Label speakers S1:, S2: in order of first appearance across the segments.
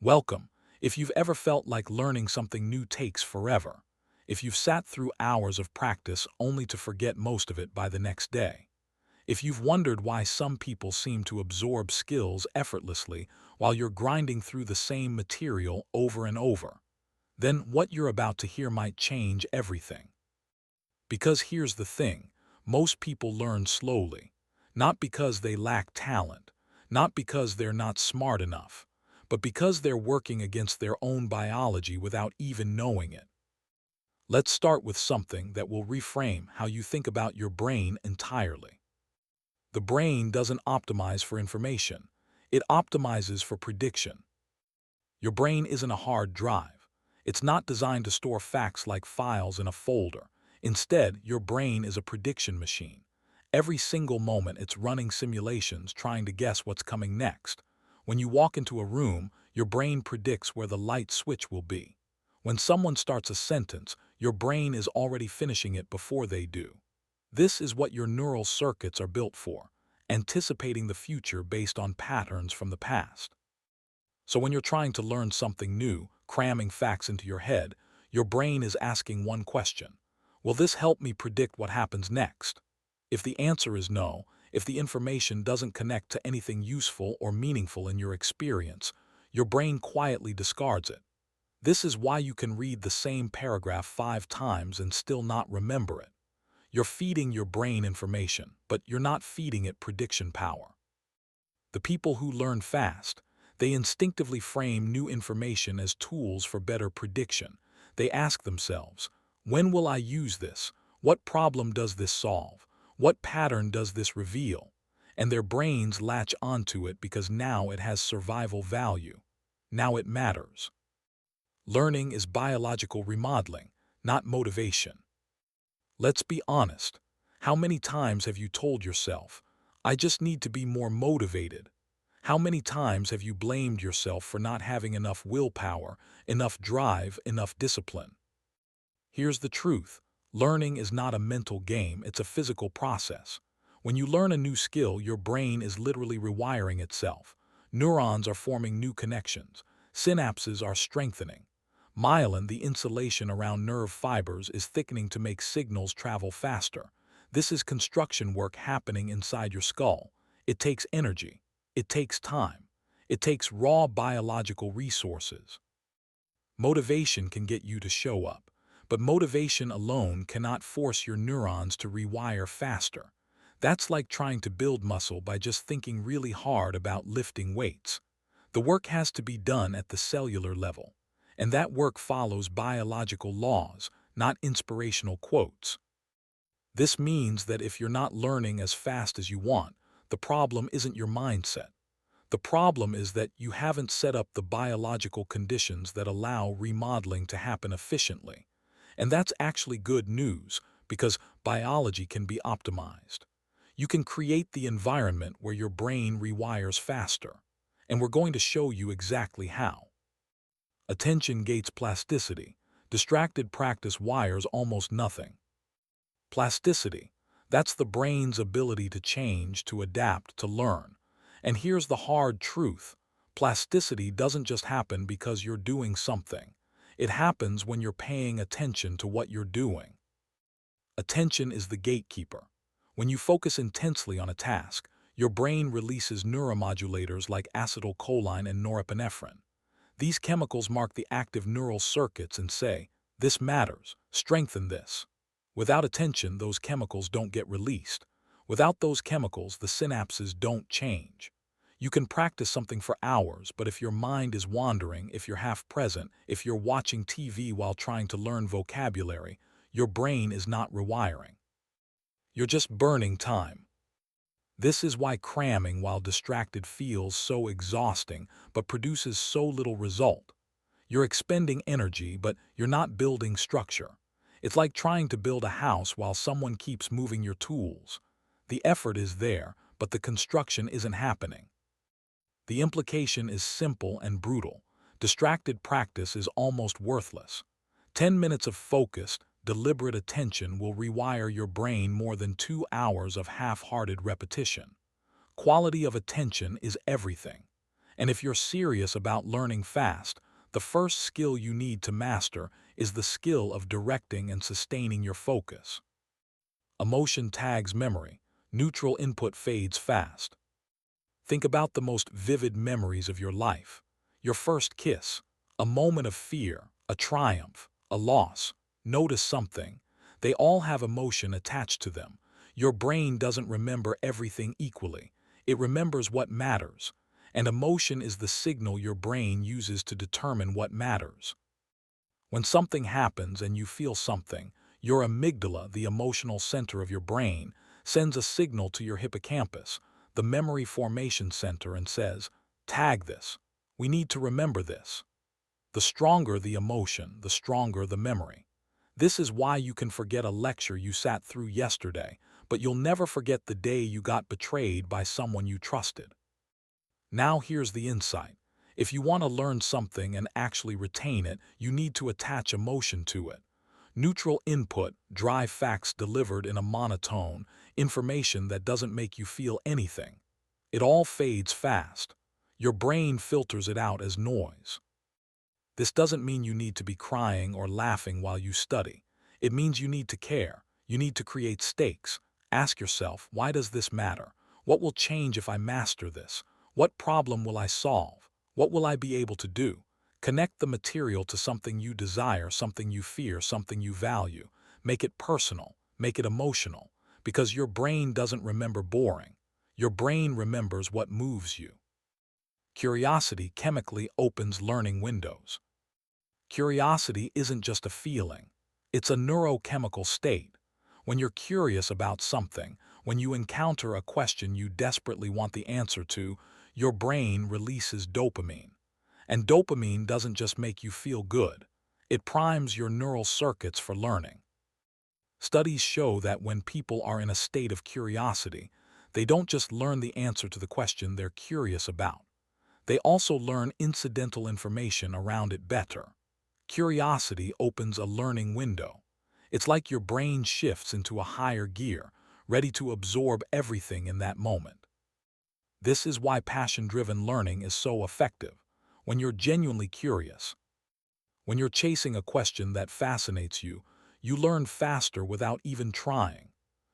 S1: Welcome. If you've ever felt like learning something new takes forever, if you've sat through hours of practice only to forget most of it by the next day, if you've wondered why some people seem to absorb skills effortlessly while you're grinding through the same material over and over, then what you're about to hear might change everything. Because here's the thing, most people learn slowly, not because they lack talent, not because they're not smart enough, but because they're working against their own biology without even knowing it. Let's start with something that will reframe how you think about your brain entirely. The brain doesn't optimize for information, it optimizes for prediction. Your brain isn't a hard drive. It's not designed to store facts like files in a folder. Instead, your brain is a prediction machine. Every single moment it's running simulations trying to guess what's coming next. When you walk into a room, your brain predicts where the light switch will be. When someone starts a sentence, your brain is already finishing it before they do. This is what your neural circuits are built for, anticipating the future based on patterns from the past. So when you're trying to learn something new, cramming facts into your head, your brain is asking one question. Will this help me predict what happens next? If the answer is no, if the information doesn't connect to anything useful or meaningful in your experience, your brain quietly discards it. This is why you can read the same paragraph 5 times and still not remember it. You're feeding your brain information, but you're not feeding it prediction power. The people who learn fast, they instinctively frame new information as tools for better prediction. They ask themselves, when will I use this? What problem does this solve? What pattern does this reveal? And their brains latch onto it because now it has survival value. Now it matters. Learning is biological remodeling, not motivation. Let's be honest. How many times have you told yourself, I just need to be more motivated? How many times have you blamed yourself for not having enough willpower, enough drive, enough discipline? Here's the truth. Learning is not a mental game, it's a physical process. When you learn a new skill, your brain is literally rewiring itself. Neurons are forming new connections. Synapses are strengthening. Myelin, the insulation around nerve fibers, is thickening to make signals travel faster. This is construction work happening inside your skull. It takes energy. It takes time. It takes raw biological resources. Motivation can get you to show up, but motivation alone cannot force your neurons to rewire faster. That's like trying to build muscle by just thinking really hard about lifting weights. The work has to be done at the cellular level, and that work follows biological laws, not inspirational quotes. This means that if you're not learning as fast as you want, the problem isn't your mindset. The problem is that you haven't set up the biological conditions that allow remodeling to happen efficiently. And that's actually good news, because biology can be optimized. You can create the environment where your brain rewires faster. And we're going to show you exactly how. Attention gates plasticity. Distracted practice wires almost nothing. Plasticity. That's the brain's ability to change, to adapt, to learn. And here's the hard truth. Plasticity doesn't just happen because you're doing something. It happens when you're paying attention to what you're doing. Attention is the gatekeeper. When you focus intensely on a task, your brain releases neuromodulators like acetylcholine and norepinephrine. These chemicals mark the active neural circuits and say, this matters, strengthen this. Without attention, those chemicals don't get released. Without those chemicals, the synapses don't change. You can practice something for hours, but if your mind is wandering, if you're half present, if you're watching TV while trying to learn vocabulary, your brain is not rewiring. You're just burning time. This is why cramming while distracted feels so exhausting, but produces so little result. You're expending energy, but you're not building structure. It's like trying to build a house while someone keeps moving your tools. The effort is there, but the construction isn't happening. The implication is simple and brutal. Distracted practice is almost worthless. 10 minutes of focused, deliberate attention will rewire your brain more than 2 hours of half-hearted repetition. Quality of attention is everything. And if you're serious about learning fast, the first skill you need to master is the skill of directing and sustaining your focus. Emotion tags memory. Neutral input fades fast. Think about the most vivid memories of your life. Your first kiss, a moment of fear, a triumph, a loss. Notice something. They all have emotion attached to them. Your brain doesn't remember everything equally. It remembers what matters. And emotion is the signal your brain uses to determine what matters. When something happens and you feel something, your amygdala, the emotional center of your brain, sends a signal to your hippocampus, the memory formation center, and says, "Tag this. We need to remember this." The stronger the emotion, the stronger the memory. This is why you can forget a lecture you sat through yesterday, but you'll never forget the day you got betrayed by someone you trusted. Now here's the insight. If you want to learn something and actually retain it, you need to attach emotion to it. Neutral input, dry facts delivered in a monotone, information that doesn't make you feel anything. It all fades fast. Your brain filters it out as noise. This doesn't mean you need to be crying or laughing while you study. It means you need to care. You need to create stakes. Ask yourself, why does this matter? What will change if I master this? What problem will I solve? What will I be able to do? Connect the material to something you desire, something you fear, something you value. Make it personal. Make it emotional. Because your brain doesn't remember boring. Your brain remembers what moves you. Curiosity chemically opens learning windows. Curiosity isn't just a feeling. It's a neurochemical state. When you're curious about something, when you encounter a question you desperately want the answer to, your brain releases dopamine. And dopamine doesn't just make you feel good. It primes your neural circuits for learning. Studies show that when people are in a state of curiosity, they don't just learn the answer to the question they're curious about. They also learn incidental information around it better. Curiosity opens a learning window. It's like your brain shifts into a higher gear, ready to absorb everything in that moment. This is why passion-driven learning is so effective. When you're genuinely curious, when you're chasing a question that fascinates you, you learn faster without even trying.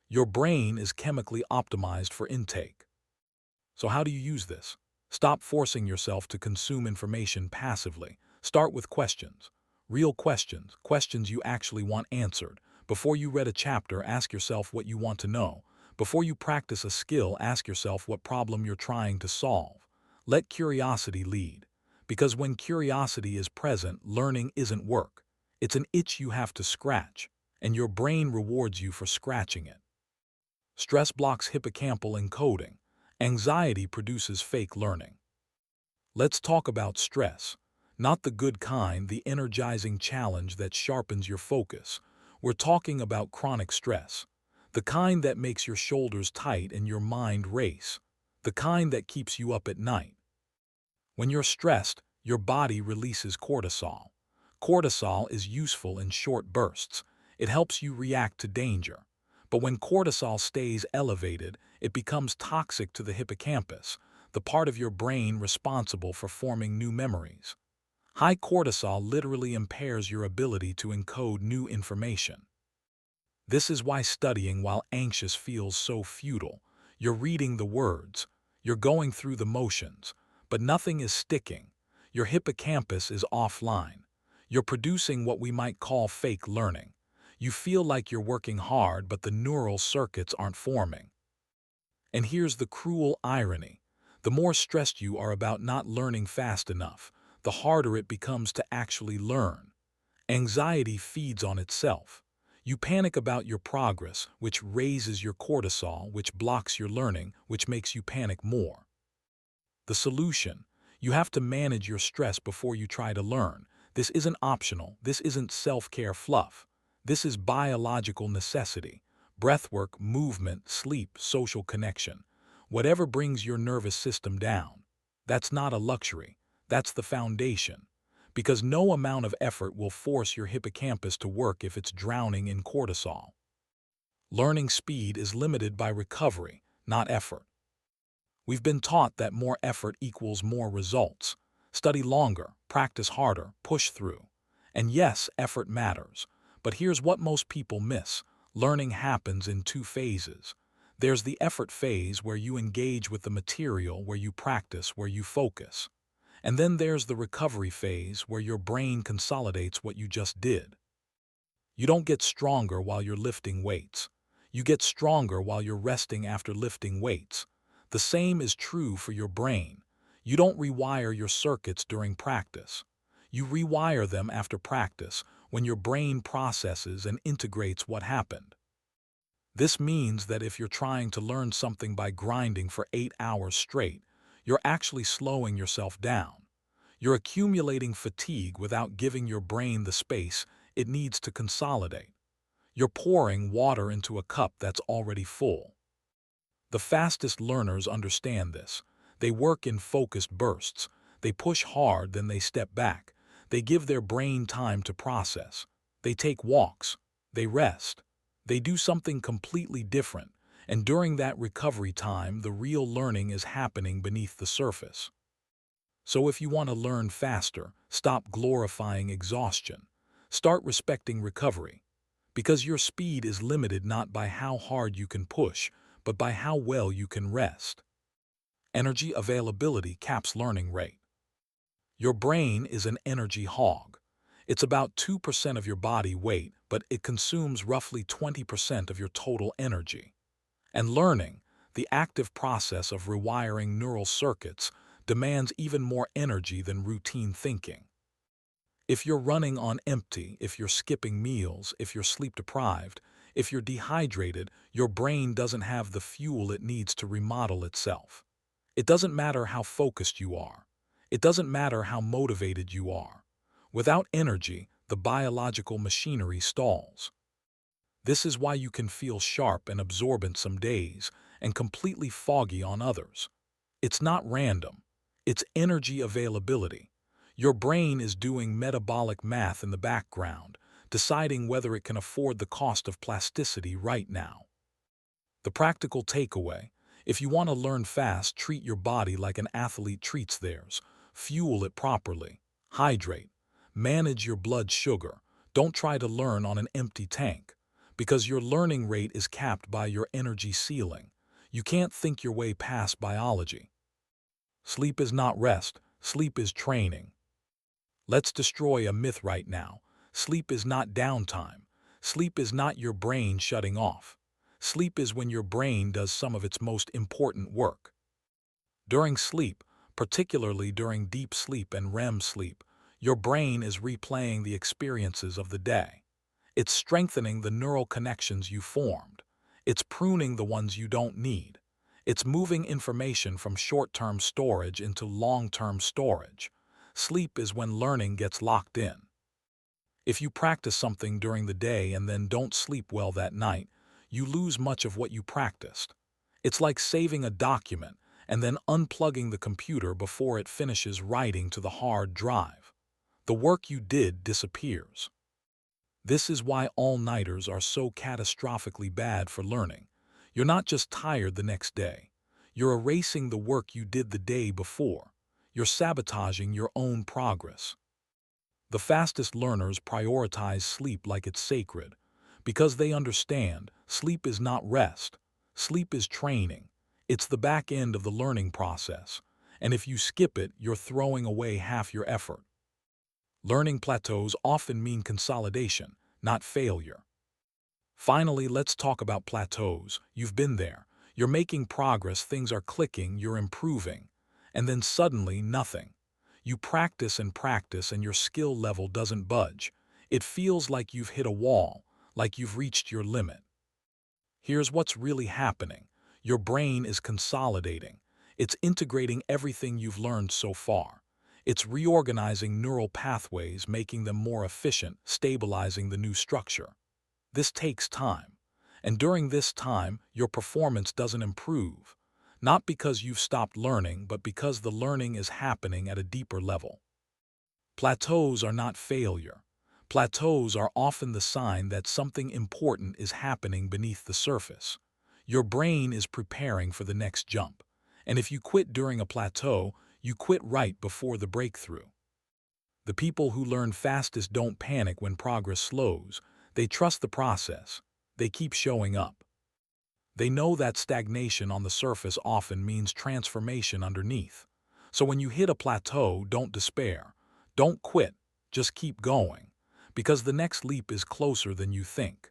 S1: Your brain is chemically optimized for intake. So how do you use this? Stop forcing yourself to consume information passively. Start with questions. Real questions, questions you actually want answered. Before you read a chapter, ask yourself what you want to know. Before you practice a skill, ask yourself what problem you're trying to solve. Let curiosity lead. Because when curiosity is present, learning isn't work. It's an itch you have to scratch, and your brain rewards you for scratching it. Stress blocks hippocampal encoding. Anxiety produces fake learning. Let's talk about stress. Not the good kind, the energizing challenge that sharpens your focus. We're talking about chronic stress. The kind that makes your shoulders tight and your mind race. The kind that keeps you up at night. When you're stressed, your body releases cortisol. Cortisol is useful in short bursts. It helps you react to danger. But when cortisol stays elevated, it becomes toxic to the hippocampus, the part of your brain responsible for forming new memories. High cortisol literally impairs your ability to encode new information. This is why studying while anxious feels so futile. You're reading the words, you're going through the motions, but nothing is sticking. Your hippocampus is offline. You're producing what we might call fake learning. You feel like you're working hard, but the neural circuits aren't forming. And here's the cruel irony. The more stressed you are about not learning fast enough, the harder it becomes to actually learn. Anxiety feeds on itself. You panic about your progress, which raises your cortisol, which blocks your learning, which makes you panic more. The solution: you have to manage your stress before you try to learn. This isn't optional. This isn't self-care fluff. This is biological necessity. Breathwork, movement, sleep, social connection. Whatever brings your nervous system down. That's not a luxury. That's the foundation. Because no amount of effort will force your hippocampus to work if it's drowning in cortisol. Learning speed is limited by recovery, not effort. We've been taught that more effort equals more results. Study longer, practice harder, push through. And yes, effort matters. But here's what most people miss. Learning happens in two phases. There's the effort phase where you engage with the material, where you practice, where you focus. And then there's the recovery phase where your brain consolidates what you just did. You don't get stronger while you're lifting weights. You get stronger while you're resting after lifting weights. The same is true for your brain. You don't rewire your circuits during practice. You rewire them after practice, when your brain processes and integrates what happened. This means that if you're trying to learn something by grinding for 8 hours straight, you're actually slowing yourself down. You're accumulating fatigue without giving your brain the space it needs to consolidate. You're pouring water into a cup that's already full. The fastest learners understand this. They work in focused bursts. They push hard, then they step back. They give their brain time to process. They take walks. They rest. They do something completely different. And during that recovery time, the real learning is happening beneath the surface. So if you want to learn faster, stop glorifying exhaustion. Start respecting recovery. Because your speed is limited not by how hard you can push, but by how well you can rest. Energy availability caps learning rate. Your brain is an energy hog. It's about 2% of your body weight, but it consumes roughly 20% of your total energy. And learning, the active process of rewiring neural circuits, demands even more energy than routine thinking. If you're running on empty, if you're skipping meals, if you're sleep deprived, if you're dehydrated, your brain doesn't have the fuel it needs to remodel itself. It doesn't matter how focused you are. It doesn't matter how motivated you are. Without energy, the biological machinery stalls. This is why you can feel sharp and absorbent some days and completely foggy on others. It's not random. It's energy availability. Your brain is doing metabolic math in the background, deciding whether it can afford the cost of plasticity right now. The practical takeaway: if you want to learn fast, treat your body like an athlete treats theirs. Fuel it properly. Hydrate. Manage your blood sugar. Don't try to learn on an empty tank, because your learning rate is capped by your energy ceiling. You can't think your way past biology. Sleep is not rest. Sleep is training. Let's destroy a myth right now. Sleep is not downtime. Sleep is not your brain shutting off. Sleep is when your brain does some of its most important work. During sleep, particularly during deep sleep and REM sleep, your brain is replaying the experiences of the day. It's strengthening the neural connections you formed. It's pruning the ones you don't need. It's moving information from short-term storage into long-term storage. Sleep is when learning gets locked in. If you practice something during the day and then don't sleep well that night, you lose much of what you practiced. It's like saving a document and then unplugging the computer before it finishes writing to the hard drive. The work you did disappears. This is why all-nighters are so catastrophically bad for learning. You're not just tired the next day. You're erasing the work you did the day before. You're sabotaging your own progress. The fastest learners prioritize sleep like it's sacred, because they understand sleep is not rest. Sleep is training. It's the back end of the learning process, and if you skip it, you're throwing away half your effort. Learning plateaus often mean consolidation, not failure. Finally, let's talk about plateaus. You've been there. You're making progress, things are clicking, you're improving. And then suddenly, nothing. You practice and your skill level doesn't budge. It feels like you've hit a wall, like you've reached your limit. Here's what's really happening. Your brain is consolidating. It's integrating everything you've learned so far. It's reorganizing neural pathways, making them more efficient, stabilizing the new structure. This takes time. And during this time, your performance doesn't improve. Not because you've stopped learning, but because the learning is happening at a deeper level. Plateaus are not failure. Plateaus are often the sign that something important is happening beneath the surface. Your brain is preparing for the next jump. And if you quit during a plateau, you quit right before the breakthrough. The people who learn fastest don't panic when progress slows. They trust the process. They keep showing up. They know that stagnation on the surface often means transformation underneath. So when you hit a plateau, don't despair. Don't quit. Just keep going. Because the next leap is closer than you think.